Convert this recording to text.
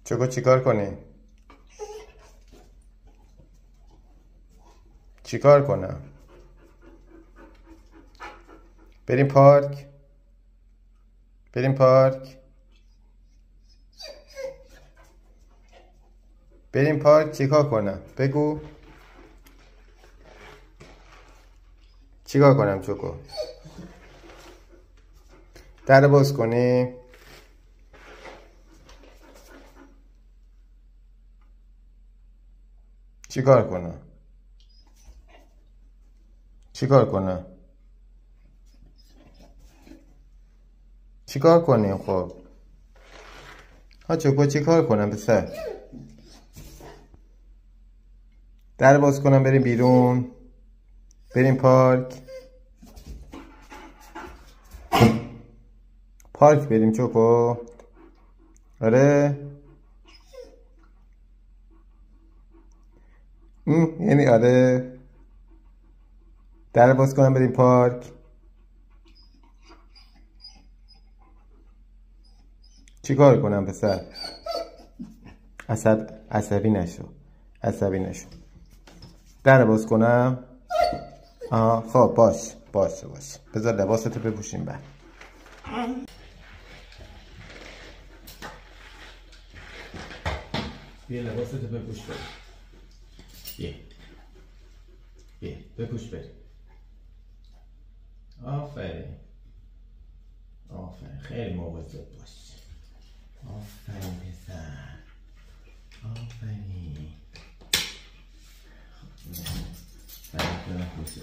چوکو چیکار کنی؟ چیکار کنم؟ بریم پارک؟ بریم پارک؟ بریم پارک چیکار کنم؟ بگو. چیکار کنم چوکو؟ در باز کنی؟ چیکار کنم؟ چیکار کنم؟ چیکار کنیم خب؟ ها چوکو چیکار کنم پسر؟ در باز کنم بریم بیرون؟ بریم پارک؟ پارک بریم چوکو؟ آره؟ یعنی آره؟ در باز کنم بریم پارک؟ چیکار کنم پسر؟ عصبی نشو. عصبی نشو. در باز کنم؟ خب باشه بذار لباستو بپوشیم بعد. بیا لباستو بپوش بریم. بیا بپوش بریم. آفرین خیلی مواظب باش. آفرین پسر. آفرین. برای کنم پوست